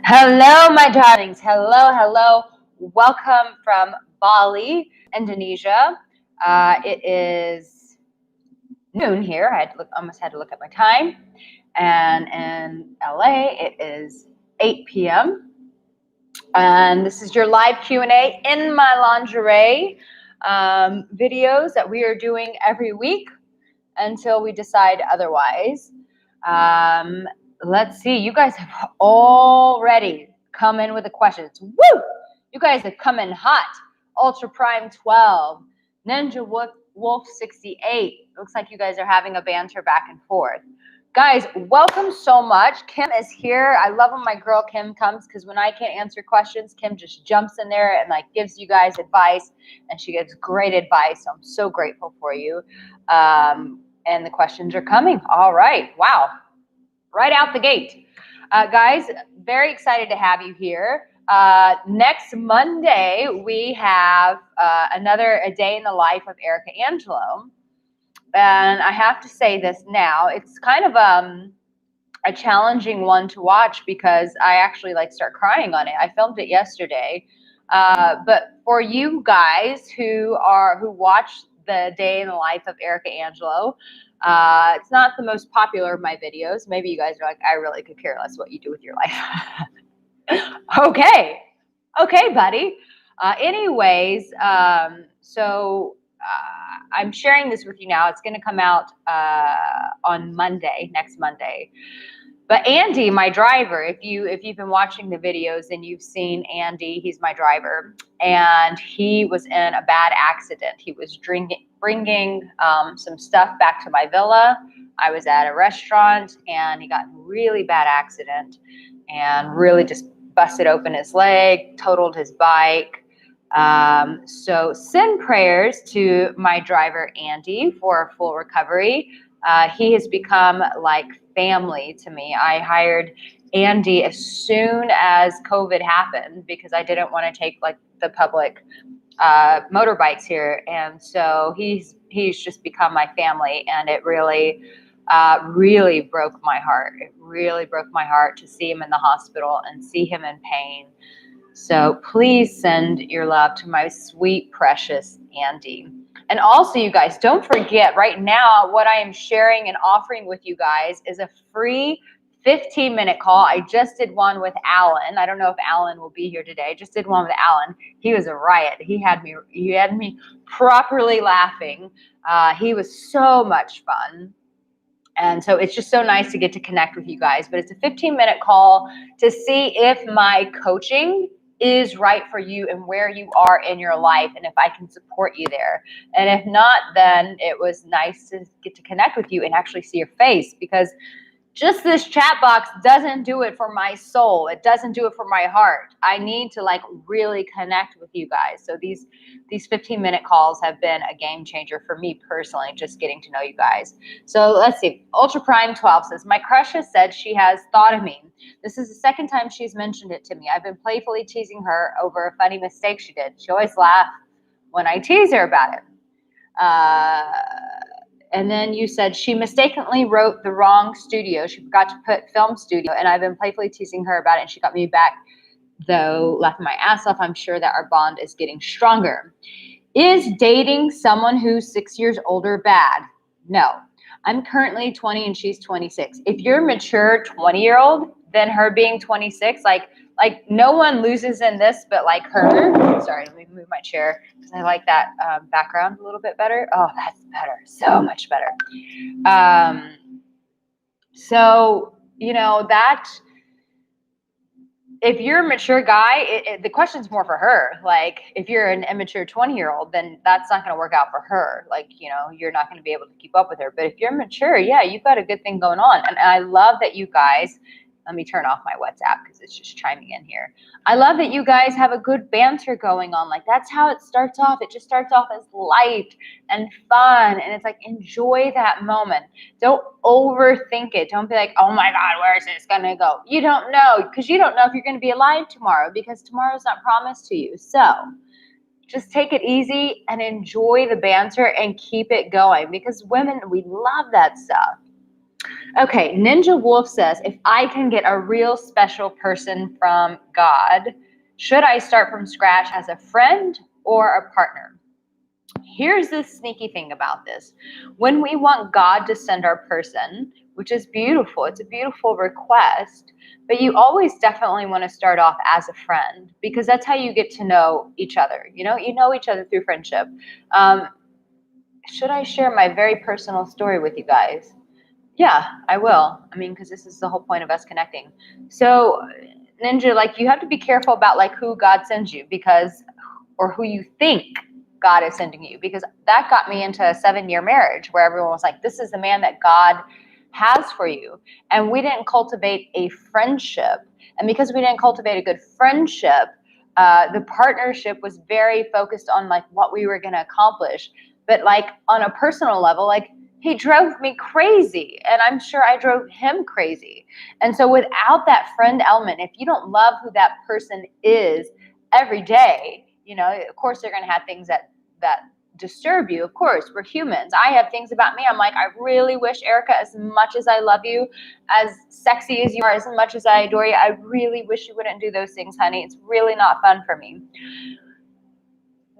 Hello, my darlings. Hello, hello. Welcome from Bali, Indonesia. It is noon here. Almost had to look at my time. And in LA, it is 8 p.m. And this is your live Q&A in my lingerie videos that we are doing every week until we decide otherwise. Let's see. You guys have already come in with the questions. Woo! You guys have come in hot. Ultra Prime 12, Ninja Wolf 68. Looks like you guys are having a banter back and forth. Guys, welcome so much. Kim is here. I love when my girl Kim comes because when I can't answer questions, Kim just jumps in there and like gives you guys advice, and she gives great advice. So I'm so grateful for you. And the questions are coming. All right. Wow. Right out the gate. Guys, very excited to have you here. Next Monday, we have a day in the life of Arica Angelo. And I have to say this now. It's kind of a challenging one to watch because I actually start crying on it. I filmed it yesterday. But for you guys who watch the day in the life of Arica Angelo, it's not the most popular of my videos. Maybe you guys are like, I really could care less what you do with your life. Okay, buddy. Anyways, I'm sharing this with you now. It's going to come out on next Monday. But Andy, my driver, if you've been watching the videos and you've seen Andy, he's my driver, and he was in a bad accident. He was bringing some stuff back to my villa. I was at a restaurant, and he got in a really bad accident and really just busted open his leg, totaled his bike. So send prayers to my driver, Andy, for a full recovery. He has become like family to me. I hired Andy as soon as COVID happened because I didn't want to take the public motorbikes here. And so he's just become my family, and it really broke my heart. It really broke my heart to see him in the hospital and see him in pain. So please send your love to my sweet, precious Andy. And also, you guys, don't forget, right now, what I am sharing and offering with you guys is a free 15-minute call. I just did one with Alan. I don't know if Alan will be here today. I just did one with Alan. He was a riot. He had me properly laughing. He was so much fun. And so it's just so nice to get to connect with you guys. But it's a 15-minute call to see if my coaching is right for you and where you are in your life and if I can support you there. And if not, then it was nice to get to connect with you and actually see your face, because just this chat box doesn't do it for my soul. It doesn't do it for my heart. I need to really connect with you guys. So these 15-minute calls have been a game changer for me personally, just getting to know you guys. So let's see. Ultra Prime 12 says, my crush has said she has thought of me. This is the second time she's mentioned it to me. I've been playfully teasing her over a funny mistake she did. She always laughs when I tease her about it. And then you said she mistakenly wrote the wrong studio. She forgot to put film studio, and I've been playfully teasing her about it, and she got me back, though laughing my ass off. I'm sure that our bond is getting stronger. Is dating someone who's 6 years older bad? No. I'm currently 20 and she's 26. If you're a mature 20-year-old, then her being 26, like no one loses in this but her. Sorry, let me move my chair because I like that background a little bit better. Oh, that's better. So much better. So, that if you're a mature guy, the question's more for her. If you're an immature 20-year-old, then that's not going to work out for her. You're not going to be able to keep up with her. But if you're mature, yeah, you've got a good thing going on. And I love that you guys, let me turn off my WhatsApp because it's just chiming in here. I love that you guys have a good banter going on. That's how it starts off. It just starts off as light and fun. And it's enjoy that moment. Don't overthink it. Don't be like, oh my God, where is this going to go? You don't know, because you don't know if you're going to be alive tomorrow, because tomorrow's not promised to you. So just take it easy and enjoy the banter and keep it going, because women, we love that stuff. Okay, Ninja Wolf says, if I can get a real special person from God, should I start from scratch as a friend or a partner? Here's the sneaky thing about this. When we want God to send our person, which is beautiful, it's a beautiful request, but you always definitely want to start off as a friend because that's how you get to know each other. You know each other through friendship. Should I share my very personal story with you guys? Yeah, I will. I mean, because this is the whole point of us connecting. So, Ninja, like, you have to be careful about like who God sends you because, or who you think God is sending you, because that got me into a 7-year marriage where everyone was like, this is the man that God has for you. And we didn't cultivate a friendship. And because we didn't cultivate a good friendship, the partnership was very focused on like what we were going to accomplish. But like on a personal level, like, he drove me crazy, and I'm sure I drove him crazy. And so without that friend element, if you don't love who that person is every day, of course they're going to have things that disturb you. Of course, we're humans. I have things about me. I'm like, I really wish, Arica, as much as I love you, as sexy as you are, as much as I adore you, I really wish you wouldn't do those things, honey. It's really not fun for me.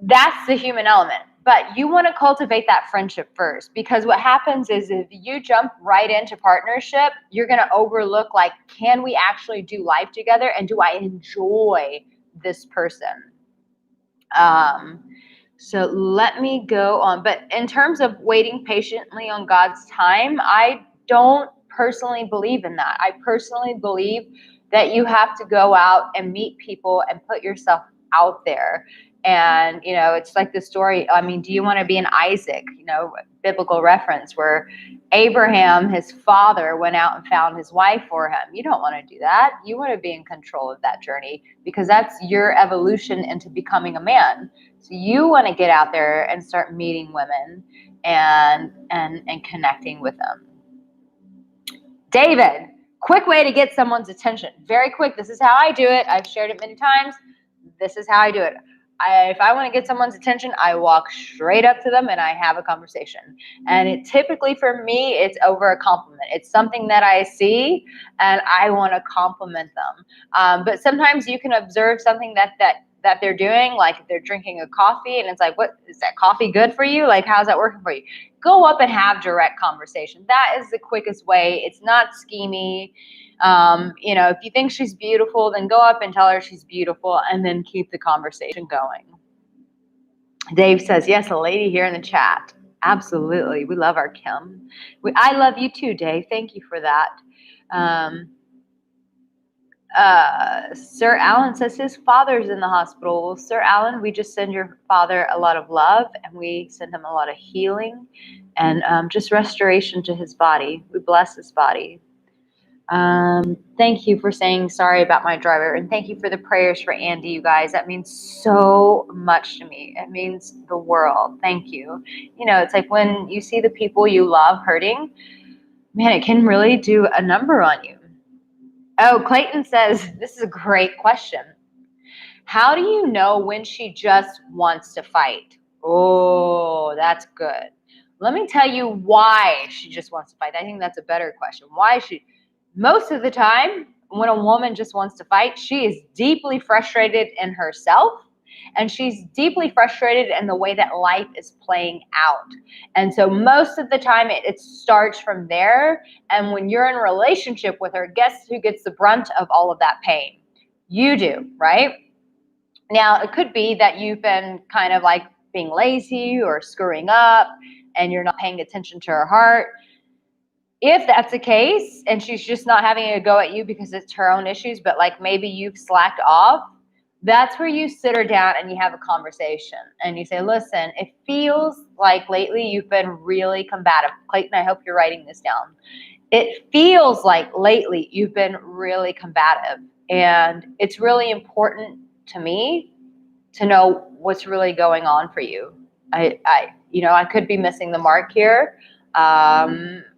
That's the human element. But you want to cultivate that friendship first, because what happens is if you jump right into partnership, you're going to overlook, like, can we actually do life together? And do I enjoy this person? So let me go on. But in terms of waiting patiently on God's time, I don't personally believe in that. I personally believe that you have to go out and meet people and put yourself out there. And, it's like the story. I mean, do you want to be an Isaac, biblical reference where Abraham, his father, went out and found his wife for him? You don't want to do that. You want to be in control of that journey because that's your evolution into becoming a man. So you want to get out there and start meeting women and connecting with them. David, quick way to get someone's attention. Very quick. This is how I do it. I've shared it many times. This is how I do it. If I want to get someone's attention, I walk straight up to them and I have a conversation. And it typically, for me, it's over a compliment. It's something that I see and I want to compliment them. But sometimes you can observe something that they're doing, like if they're drinking a coffee and it's like, what is that coffee good for you? Like, how's that working for you? Go up and have direct conversation. That is the quickest way. It's not schemy. If you think she's beautiful, then go up and tell her she's beautiful and then keep the conversation going. Dave says, yes, a lady here in the chat. Absolutely. We love our Kim. I love you too, Dave. Thank you for that. Sir Alan says his father's in the hospital. Well, Sir Alan, we just send your father a lot of love and we send him a lot of healing and just restoration to his body. We bless his body. Thank you for saying sorry about my driver, and thank you for the prayers for Andy, you guys. That means so much to me. It means the world. Thank you. It's like when you see the people you love hurting, man, it can really do a number on you. Oh, Clayton says, this is a great question. How do you know when she just wants to fight? Oh, that's good. Let me tell you why she just wants to fight. I think that's a better question. Most of the time, when a woman just wants to fight, she is deeply frustrated in herself, and she's deeply frustrated in the way that life is playing out. And so most of the time, it starts from there. And when you're in a relationship with her, guess who gets the brunt of all of that pain? You do, right? Now, it could be that you've been kind of like being lazy or screwing up, and you're not paying attention to her heart. If that's the case and she's just not having a go at you because it's her own issues, but like maybe you've slacked off, that's where you sit her down and you have a conversation and you say, listen, it feels like lately you've been really combative. Clayton, I hope you're writing this down. It feels like lately you've been really combative, and it's really important to me to know what's really going on for you. I could be missing the mark here.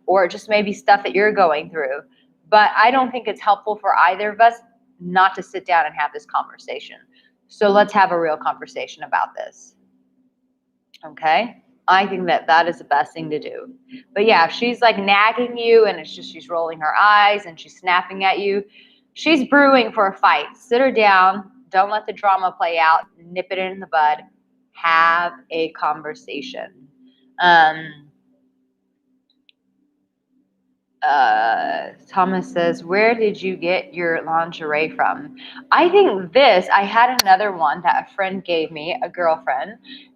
Or just maybe stuff that you're going through. But I don't think it's helpful for either of us not to sit down and have this conversation. So let's have a real conversation about this. Okay? I think that is the best thing to do. But yeah, if she's like nagging you and it's just she's rolling her eyes and she's snapping at you, she's brewing for a fight. Sit her down. Don't let the drama play out. Nip it in the bud. Have a conversation. Thomas says, where did you get your lingerie from? I think I had another one that a friend gave me, a girlfriend,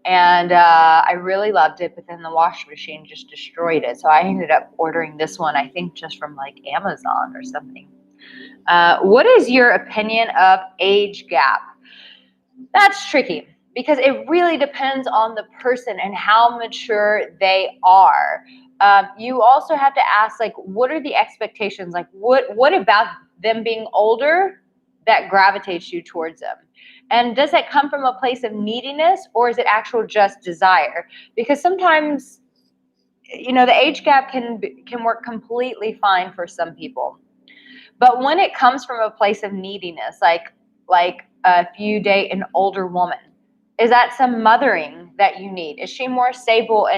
and I really loved it, but then the washing machine just destroyed it. So I ended up ordering this one, I think just from like Amazon or something. What is your opinion of age gap? That's tricky because it really depends on the person and how mature they are. You also have to ask, like, what are the expectations? Like, what about them being older that gravitates you towards them? And does that come from a place of neediness or is it actual just desire? Because sometimes, the age gap can work completely fine for some people. But when it comes from a place of neediness, like if you date an older woman, is that some mothering that you need? Is she more stable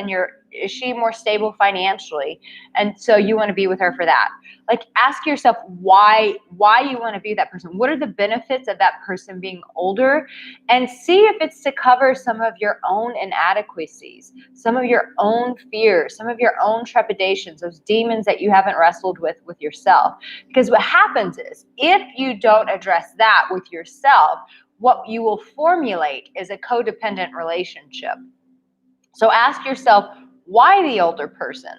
is she more stable financially? And so you want to be with her for that. Like ask yourself why you want to be that person. What are the benefits of that person being older? And see if it's to cover some of your own inadequacies, some of your own fears, some of your own trepidations, those demons that you haven't wrestled with yourself. Because what happens is if you don't address that with yourself, what you will formulate is a codependent relationship. So ask yourself, why the older person?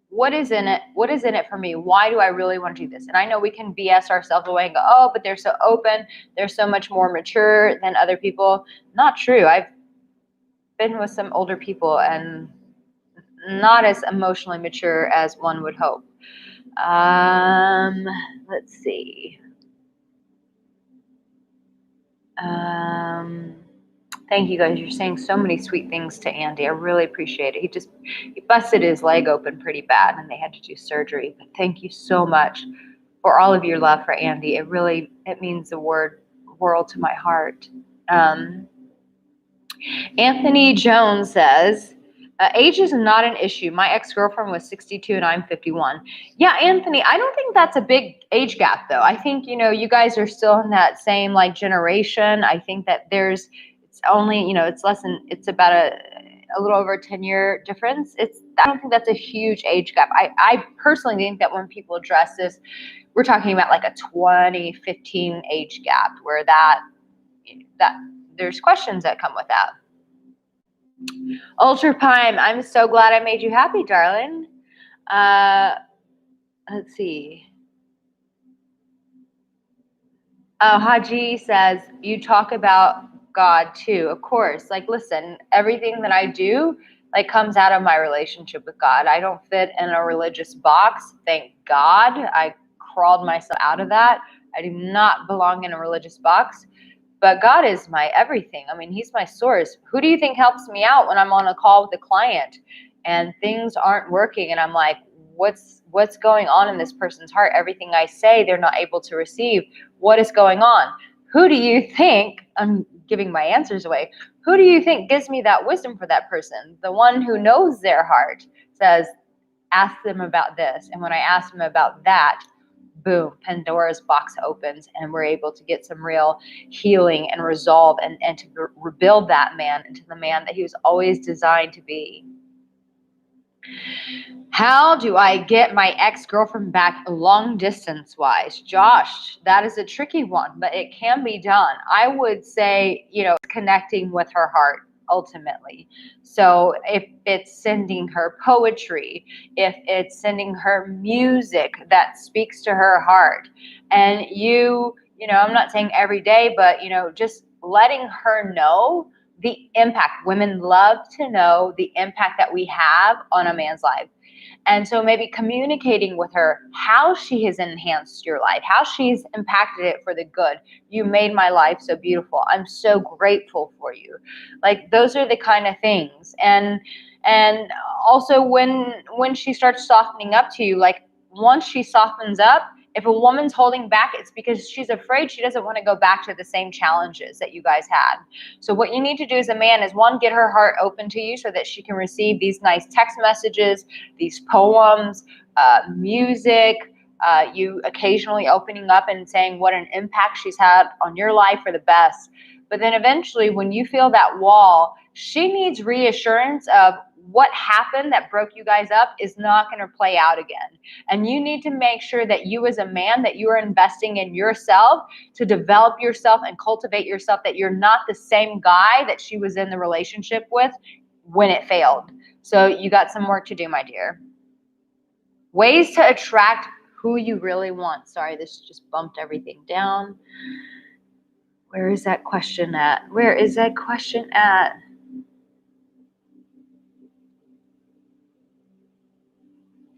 What is in it? What is in it for me? Why do I really want to do this? And I know we can BS ourselves away and go, oh, but they're so open. They're so much more mature than other people. Not true. I've been with some older people and not as emotionally mature as one would hope. Let's see. Thank you guys. You're saying so many sweet things to Andy. I really appreciate it. He busted his leg open pretty bad and they had to do surgery. But thank you so much for all of your love for Andy. It means the world to my heart. Anthony Jones says, age is not an issue. My ex-girlfriend was 62 and I'm 51. Yeah, Anthony, I don't think that's a big age gap though. I think, you guys are still in that same like generation. I think that it's only, it's about a little over a 10-year difference. I don't think that's a huge age gap. I personally think that when people address this, we're talking about like a 2015 age gap where that there's questions that come with that. Ultra Prime, I'm so glad I made you happy, darling. Let's see. Haji says, you talk about God too. Of course. Like, listen, everything that I do, like, comes out of my relationship with God. I don't fit in a religious box. Thank God. I crawled myself out of that. I do not belong in a religious box. But God is my everything. I mean, he's my source. Who do you think helps me out when I'm on a call with a client and things aren't working and I'm like, what's going on in this person's heart? Everything I say, they're not able to receive. What is going on? Who do you think, I'm giving my answers away, who do you think gives me that wisdom for that person? The one who knows their heart says, ask them about this. And when I ask them about that, boom, Pandora's box opens and we're able to get some real healing and resolve and to rebuild that man into the man that he was always designed to be. How do I get my ex-girlfriend back long distance wise? Josh, that is a tricky one, but it can be done. I would say, connecting with her heart ultimately. So if it's sending her poetry, if it's sending her music that speaks to her heart, and I'm not saying every day, but just letting her know the impact. Women love to know the impact that we have on a man's life. And so maybe communicating with her how she has enhanced your life, how she's impacted it for the good. You made my life so beautiful. I'm so grateful for you. Like, those are the kind of things. And also when she starts softening up to you, like, once she softens up, If a woman's holding back, it's because she's afraid she doesn't want to go back to the same challenges that you guys had. So what you need to do as a man is, one, get her heart open to you so that she can receive these nice text messages, these poems, music, you occasionally opening up and saying what an impact she's had on your life for the best. But then eventually, when you feel that wall, she needs reassurance of what happened that broke you guys up is not going to play out again. And you need to make sure that you as a man, that you are investing in yourself to develop yourself and cultivate yourself, that you're not the same guy that she was in the relationship with when it failed. So you got some work to do, my dear. Ways to attract who you really want. Sorry, this just bumped everything down. Where is that question at? Where is that question at?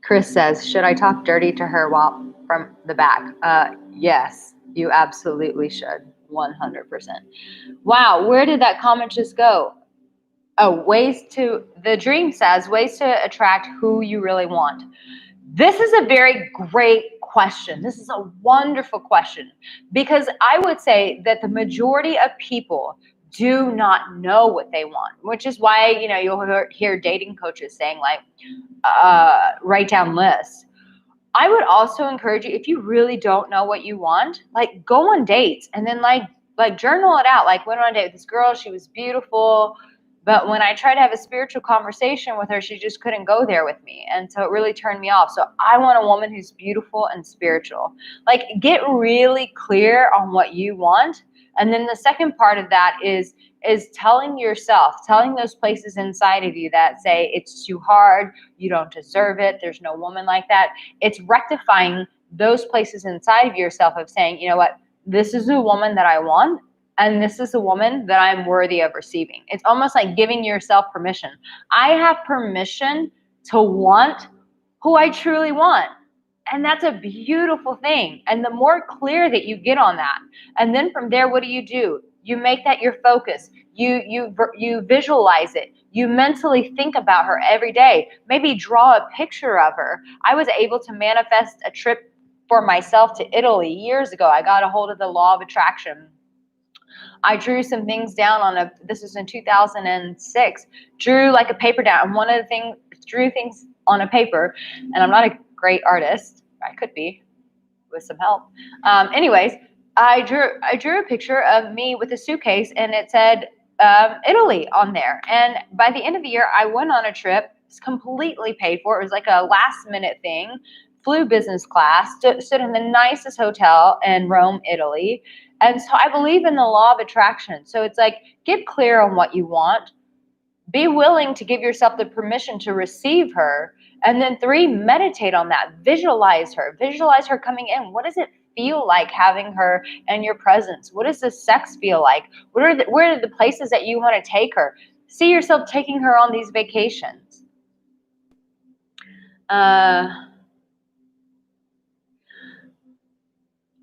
Chris says, should I talk dirty to her while from the back? Yes, you absolutely should. 100%. Wow, where did that comment just go? Oh, the dream says, ways to attract who you really want. This is a very great question. This is a wonderful question, because I would say that the majority of people do not know what they want, which is why, you'll hear dating coaches saying like, write down lists. I would also encourage you, if you really don't know what you want, like go on dates and then like journal it out. Like, went on a date with this girl, she was beautiful, but when I tried to have a spiritual conversation with her, she just couldn't go there with me. And so it really turned me off. So I want a woman who's beautiful and spiritual. Like, get really clear on what you want. And then the second part of that is telling those places inside of you that say it's too hard, you don't deserve it, there's no woman like that. It's rectifying those places inside of yourself of saying, you know what, this is a woman that I want, and this is a woman that I'm worthy of receiving. It's almost like giving yourself permission. I have permission to want who I truly want. And that's a beautiful thing. And the more clear that you get on that, and then from there, what do? You make that your focus. You visualize it. You mentally think about her every day. Maybe draw a picture of her. I was able to manifest a trip for myself to Italy years ago. I got a hold of the law of attraction. I drew some things down this was in 2006, drew like a paper down. And drew things on a paper, and I'm not a great artist. I could be with some help. Anyways, I drew a picture of me with a suitcase, and it said Italy on there. And by the end of the year, I went on a trip. It's completely paid for. It was like a last minute thing. Flew business class, stood in the nicest hotel in Rome, Italy. And so I believe in the law of attraction. So it's like, get clear on what you want. Be willing to give yourself the permission to receive her. And then 3, meditate on that. Visualize her. Visualize her coming in. What does it feel like having her in your presence? What does the sex feel like? Where are the places that you want to take her? See yourself taking her on these vacations.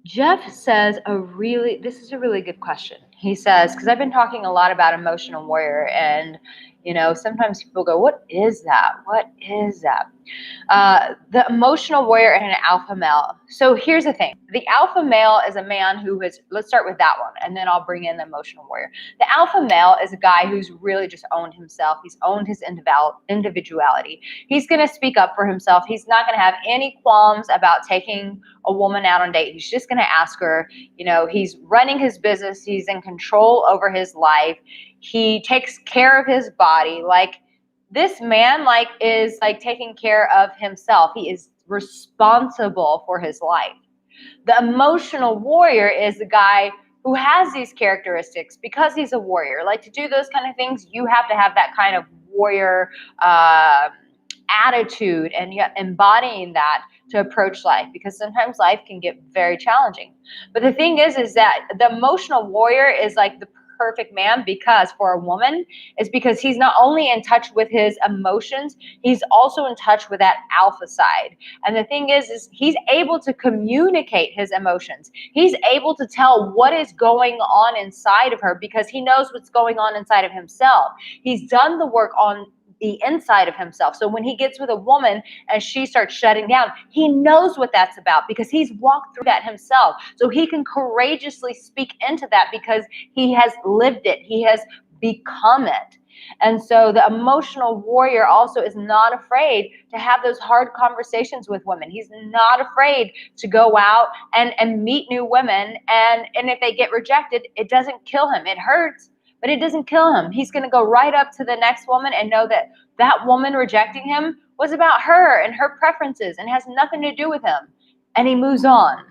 Jeff says this is a really good question. He says, because I've been talking a lot about emotional warrior, and sometimes people go, what is that? What is that? The emotional warrior and an alpha male. So here's the thing. The alpha male is a man who let's start with that one, and then I'll bring in the emotional warrior. The alpha male is a guy who's really just owned himself. He's owned his individuality. He's going to speak up for himself. He's not going to have any qualms about taking a woman out on a date. He's just going to ask her. He's running his business. He's in control over his life. He takes care of his body. Like, this man is taking care of himself. He is responsible for his life. The emotional warrior is the guy who has these characteristics because he's a warrior. Like, to do those kind of things, you have to have that kind of warrior attitude, and yet embodying that to approach life, because sometimes life can get very challenging. But the thing is that the emotional warrior is like the perfect man, because for a woman is because he's not only in touch with his emotions, he's also in touch with that alpha side. And the thing is he's able to communicate his emotions. He's able to tell what is going on inside of her because he knows what's going on inside of himself. He's done the work on the inside of himself. So when he gets with a woman and she starts shutting down, he knows what that's about because he's walked through that himself. So he can courageously speak into that because he has lived it. He has become it. And so the emotional warrior also is not afraid to have those hard conversations with women. He's not afraid to go out and meet new women. And if they get rejected, it doesn't kill him. It hurts, but it doesn't kill him. He's going to go right up to the next woman and know that that woman rejecting him was about her and her preferences and has nothing to do with him. And he moves on.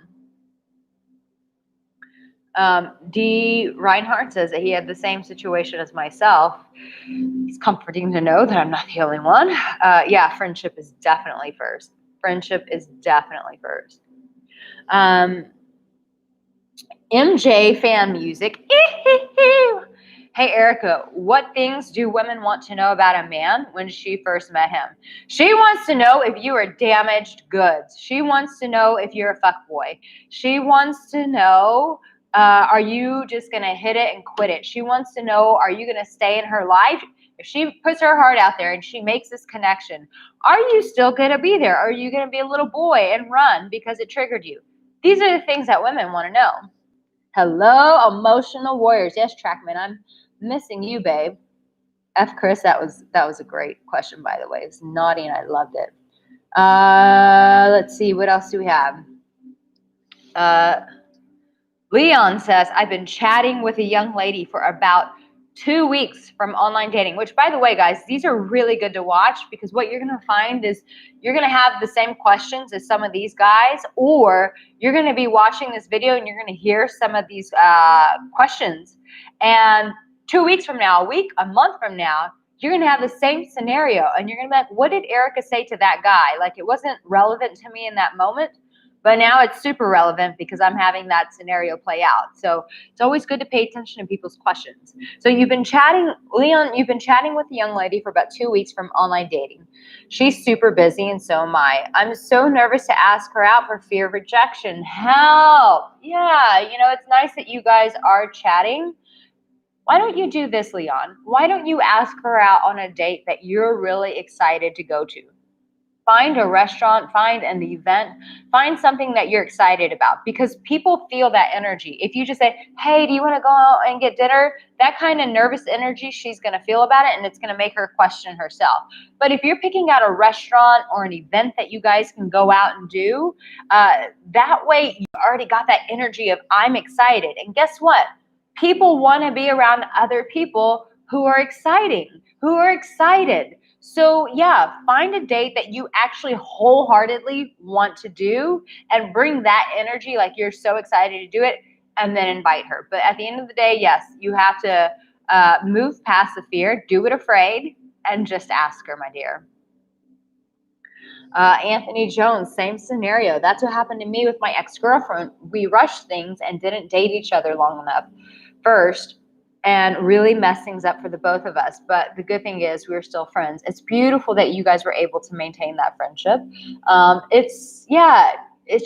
D. Reinhardt says that he had the same situation as myself. It's comforting to know that I'm not the only one. Yeah, friendship is definitely first. Friendship is definitely first. MJ fan music. Hey, Arica, what things do women want to know about a man when she first met him? She wants to know if you are damaged goods. She wants to know if you're a fuckboy. She wants to know, are you just going to hit it and quit it? She wants to know, are you going to stay in her life? If she puts her heart out there and she makes this connection, are you still going to be there? Are you going to be a little boy and run because it triggered you? These are the things that women want to know. Hello, emotional warriors. Yes, Trackman, I'm missing you, babe. F. Chris, that was a great question, by the way. It's naughty and I loved it. Let's see, what else do we have? Leon says, I've been chatting with a young lady for about 2 weeks from online dating, which, by the way, guys, these are really good to watch because what you're going to find is you're going to have the same questions as some of these guys, or you're going to be watching this video and you're going to hear some of these questions. And 2 weeks from now, a week, a month from now, you're going to have the same scenario and you're going to be like, what did Arica say to that guy? Like, it wasn't relevant to me in that moment, but now it's super relevant because I'm having that scenario play out. So it's always good to pay attention to people's questions. So you've been chatting, Leon, you've been chatting with a young lady for about 2 weeks from online dating. She's super busy and so am I. I'm so nervous to ask her out for fear of rejection. Help. Yeah, you know, it's nice that you guys are chatting. Why don't you do this, Leon? Why don't you ask her out on a date that you're really excited to go to? Find a restaurant, find an event, find something that you're excited about because people feel that energy. If you just say, hey, do you want to go out and get dinner? That kind of nervous energy she's going to feel about it and it's going to make her question herself. But if you're picking out a restaurant or an event that you guys can go out and do, that way you already got that energy of I'm excited. And guess what? People want to be around other people who are exciting, who are excited. So yeah, find a date that you actually wholeheartedly want to do and bring that energy like you're so excited to do it and then invite her. But at the end of the day, yes, you have to move past the fear, do it afraid, and just ask her, my dear. Anthony Jones, same scenario. That's what happened to me with my ex-girlfriend. We rushed things and didn't date each other long enough first and really messed things up for the both of us. But the good thing is we're still friends. It's beautiful that you guys were able to maintain that friendship. It's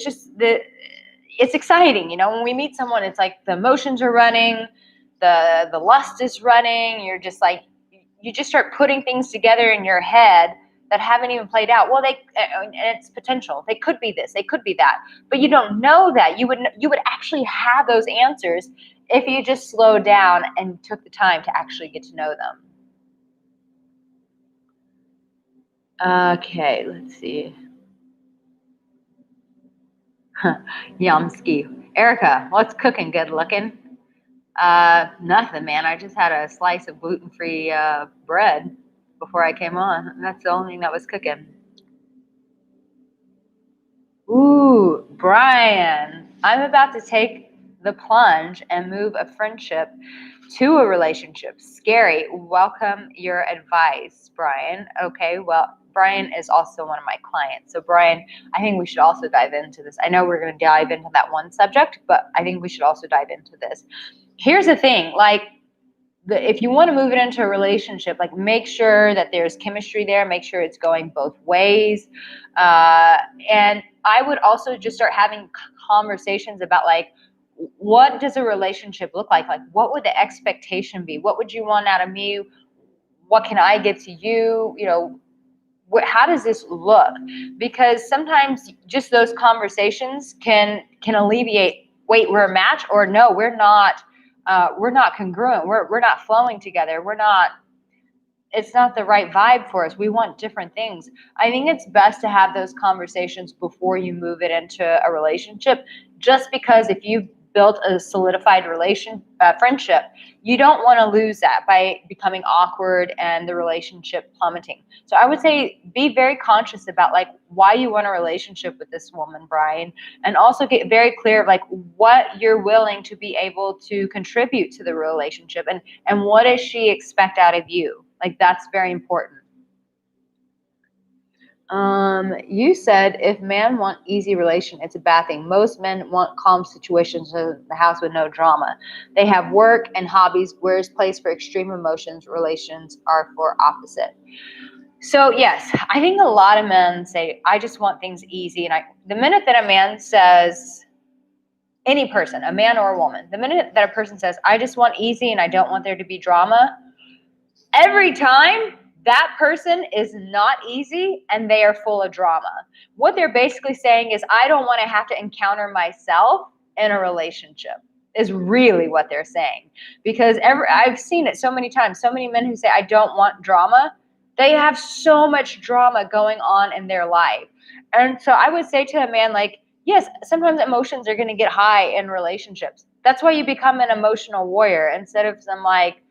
just it's exciting. You know, when we meet someone, it's like the emotions are running, the lust is running. You're just like, you just start putting things together in your head that haven't even played out. Well, and it's potential. They could be this, they could be that, but you don't know that. You would actually have those answers if you just slowed down and took the time to actually get to know them. Okay, let's see. Yumski. Arica, what's cooking? Good looking? Nothing, man. I just had a slice of gluten-free bread before I came on. That's the only thing that was cooking. Ooh, Brian, I'm about to take the plunge and move a friendship to a relationship. Scary. Welcome your advice, Brian. Okay, well, Brian is also one of my clients. So, Brian, I think we should also dive into this. I know we're going to dive into that one subject, but I think we should also dive into this. Here's the thing, like, if you want to move it into a relationship, like make sure that there's chemistry there, make sure it's going both ways. And I would also just start having conversations about like, what does a relationship look like? Like, what would the expectation be? What would you want out of me? what can I get to you? You know, how does this look? Because sometimes just those conversations can alleviate, wait, we're a match, or no, we're not congruent. We're not flowing together. It's not the right vibe for us. We want different things. I think it's best to have those conversations before you move it into a relationship, just because if you've built a solidified friendship, you don't want to lose that by becoming awkward and the relationship plummeting. So I would say be very conscious about like why you want a relationship with this woman, Brian, and also get very clear of like what you're willing to be able to contribute to the relationship, and what does she expect out of you. Like, that's very important. You said if men want easy relation, it's a bad thing. Most men want calm situations in the house with no drama. They have work and hobbies, whereas place for extreme emotions, relations are for opposite. So yes, I think a lot of men say, I just want things easy. And the minute that a man says, any person, a man or a woman, the minute that a person says, I just want easy and I don't want there to be drama, every time that person is not easy and they are full of drama. What they're basically saying is, I don't want to have to encounter myself in a relationship, is really what they're saying. Because I've seen it so many times, so many men who say, I don't want drama, they have so much drama going on in their life. And so I would say to a man, like, yes, sometimes emotions are going to get high in relationships. That's why you become an emotional warrior instead of some like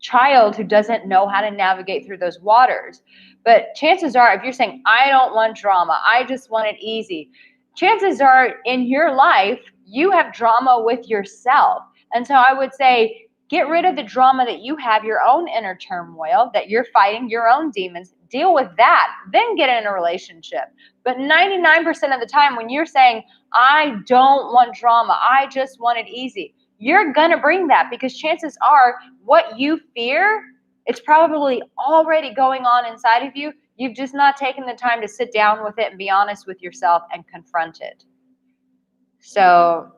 child who doesn't know how to navigate through those waters. But chances are, if you're saying, I don't want drama, I just want it easy, chances are in your life, you have drama with yourself. And so I would say, get rid of the drama that you have, your own inner turmoil, that you're fighting, your own demons, deal with that, then get in a relationship. But 99% of the time, when you're saying, I don't want drama, I just want it easy, you're going to bring that, because chances are what you fear, it's probably already going on inside of you. You've just not taken the time to sit down with it and be honest with yourself and confront it. So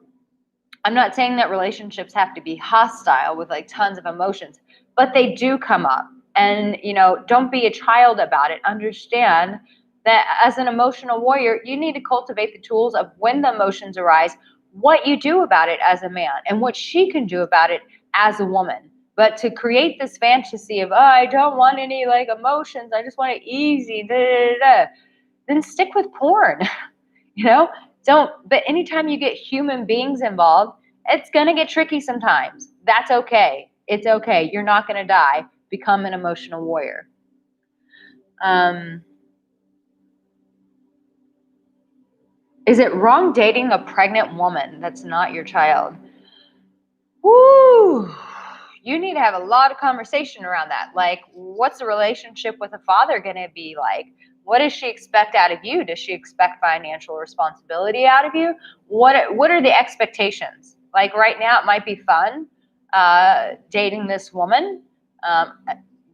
I'm not saying that relationships have to be hostile with like tons of emotions, but they do come up. And, you know, don't be a child about it. Understand that as an emotional warrior, you need to cultivate the tools of when the emotions arise, what you do about it as a man, and what she can do about it as a woman. But to create this fantasy of, oh, I don't want any like emotions, I just want it easy, then stick with porn. You know, but anytime you get human beings involved, it's going to get tricky sometimes. That's okay. It's okay. You're not going to die. Become an emotional warrior. Is it wrong dating a pregnant woman that's not your child? Woo! You need to have a lot of conversation around that. Like, what's the relationship with a father going to be like? What does she expect out of you? Does she expect financial responsibility out of you? What are the expectations? Like right now, it might be fun dating this woman.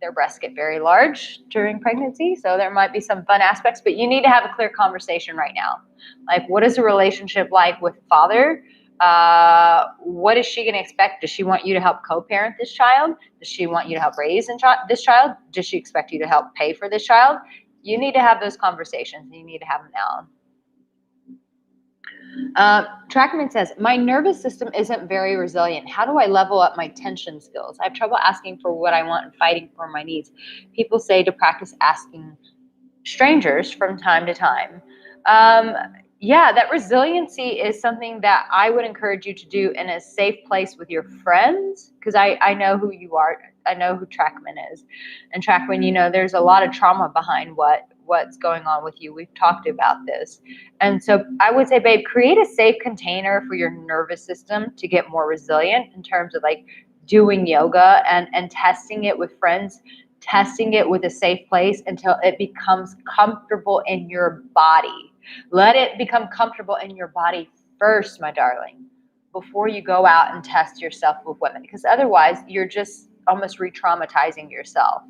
Their breasts get very large during pregnancy, so there might be some fun aspects, but you need to have a clear conversation right now. Like, what is a relationship like with father? What is she going to expect? Does she want you to help co-parent this child? Does she want you to help raise this child? Does she expect you to help pay for this child? You need to have those conversations, and you need to have them now. Trackman says, my nervous system isn't very resilient. How do I level up my tension skills? I have trouble asking for what I want and fighting for my needs. People say to practice asking strangers from time to time. Yeah, that resiliency is something that I would encourage you to do in a safe place with your friends, because I know who you are. I know who Trackman is. And Trackman, you know, there's a lot of trauma behind what's going on with you. We've talked about this. And so I would say, babe, create a safe container for your nervous system to get more resilient in terms of like doing yoga and testing it with friends, testing it with a safe place until it becomes comfortable in your body. Let it become comfortable in your body first, my darling, before you go out and test yourself with women, because otherwise you're just almost re-traumatizing yourself.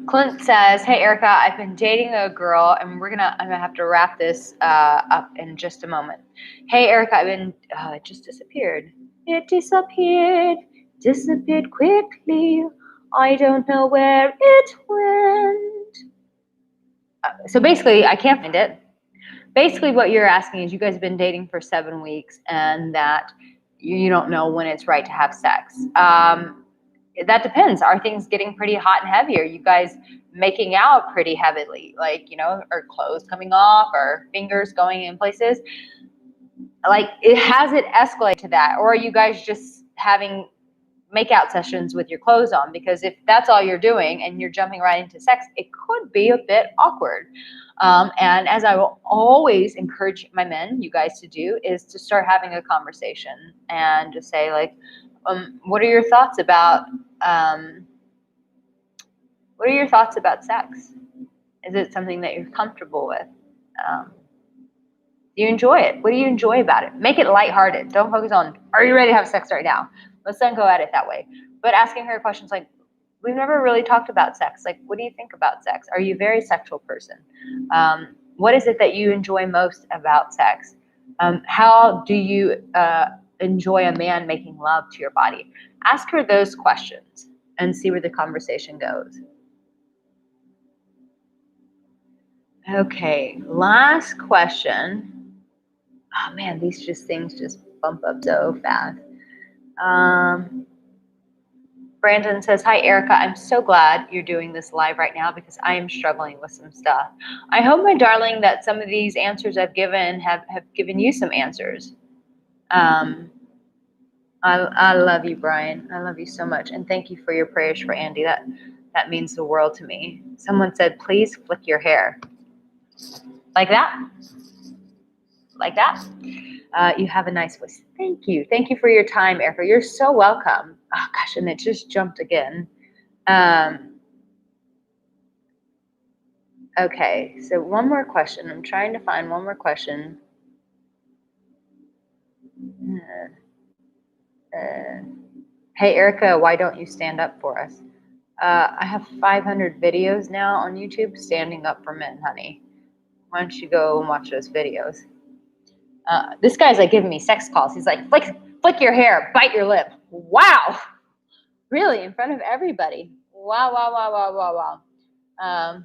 Clint says, hey, Arica, I've been dating a girl, and I'm gonna have to wrap this up in just a moment. Hey, Arica, it just disappeared. It disappeared quickly. I don't know where it went. So basically, I can't find it. Basically, what you're asking is you guys have been dating for 7 weeks and that you don't know when it's right to have sex. That depends. Are things getting pretty hot and heavy? Are you guys making out pretty heavily? Like, are clothes coming off or fingers going in places? Like, has it escalated to that? Or are you guys just having make-out sessions with your clothes on? Because if that's all you're doing and you're jumping right into sex, it could be a bit awkward. And as I will always encourage my men, you guys to do, is to start having a conversation and just say, like, what are your thoughts about sex? Is it something that you're comfortable with? Do you enjoy it? What do you enjoy about it? Make it lighthearted. Don't focus on, are you ready to have sex right now? Let's not go at it that way. But asking her questions like, we've never really talked about sex. Like, what do you think about sex? Are you a very sexual person? What is it that you enjoy most about sex? How do you enjoy a man making love to your body? Ask her those questions and see where the conversation goes. Okay, last question. Oh man, these things just bump up so fast. Brandon says, hi, Erica. I'm so glad you're doing this live right now because I am struggling with some stuff. I hope, my darling, that some of these answers I've given have given you some answers. I love you, Brian. I love you so much. And thank you for your prayers for Andy. That means the world to me. Someone said, please flick your hair. Like that? Like that? You have a nice voice. Thank you. Thank you for your time, Erica. You're so welcome. Oh, gosh, and it just jumped again. Okay, so one more question. I'm trying to find one more question. Hey, Erica, why don't you stand up for us? I have 500 videos now on YouTube standing up for men, honey. Why don't you go and watch those videos? This guy's like giving me sex calls. He's like, flick your hair, bite your lip. Wow. Really, in front of everybody. Wow, wow, wow, wow, wow, wow.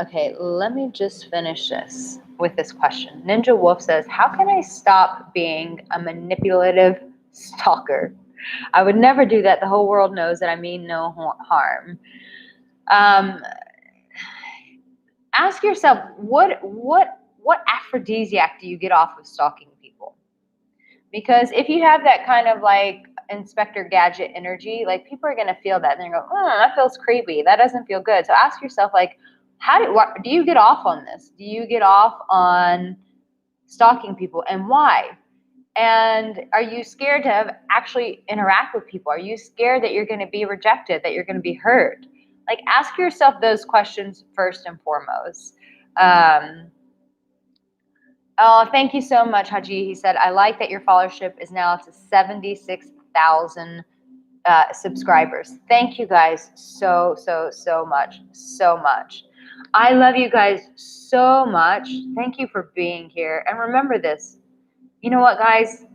Okay, let me just finish this with this question. Ninja Wolf says, how can I stop being a manipulative stalker? I would never do that. The whole world knows that I mean no harm. Ask yourself, what aphrodisiac do you get off of stalking people? Because if you have that kind of like Inspector Gadget energy, like people are going to feel that and they're going to go, that feels creepy. That doesn't feel good. So ask yourself, like, do you get off on this? Do you get off on stalking people, and why? And are you scared to actually interact with people? Are you scared that you're going to be rejected, that you're going to be hurt? Like, ask yourself those questions first and foremost. Oh, thank you so much, Haji. He said, I like that your followership is now to 76,000 subscribers. Thank you guys so much. So much. I love you guys so much. Thank you for being here. And remember this. You know what, guys?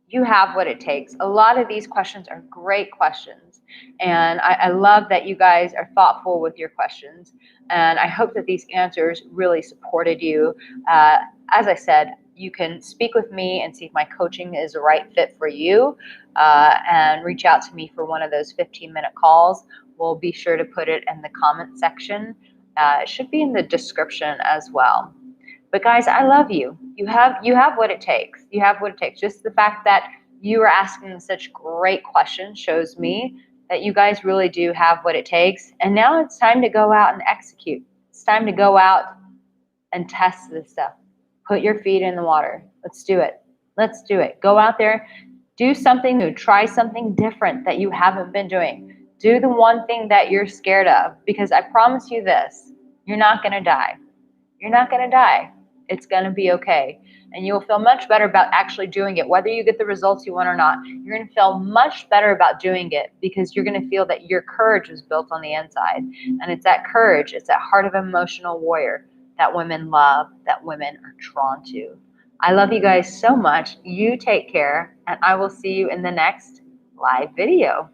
You have what it takes. A lot of these questions are great questions. And I love that you guys are thoughtful with your questions. And I hope that these answers really supported you. As I said, you can speak with me and see if my coaching is the right fit for you, and reach out to me for one of those 15-minute calls. We'll be sure to put it in the comment section. It should be in the description as well. But guys, I love you. You have what it takes. You have what it takes. Just the fact that you are asking such great questions shows me that you guys really do have what it takes. And now it's time to go out and execute. It's time to go out and test this stuff. Put your feet in the water. Let's do it. Let's do it. Go out there, do something new, try something different that you haven't been doing. Do the one thing that you're scared of, because I promise you this, you're not going to die. You're not going to die. It's going to be okay. And you'll feel much better about actually doing it. Whether you get the results you want or not, you're going to feel much better about doing it, because you're going to feel that your courage is built on the inside. And it's that courage, it's that heart of emotional warrior that women love, that women are drawn to. I love you guys so much. You take care, and I will see you in the next live video.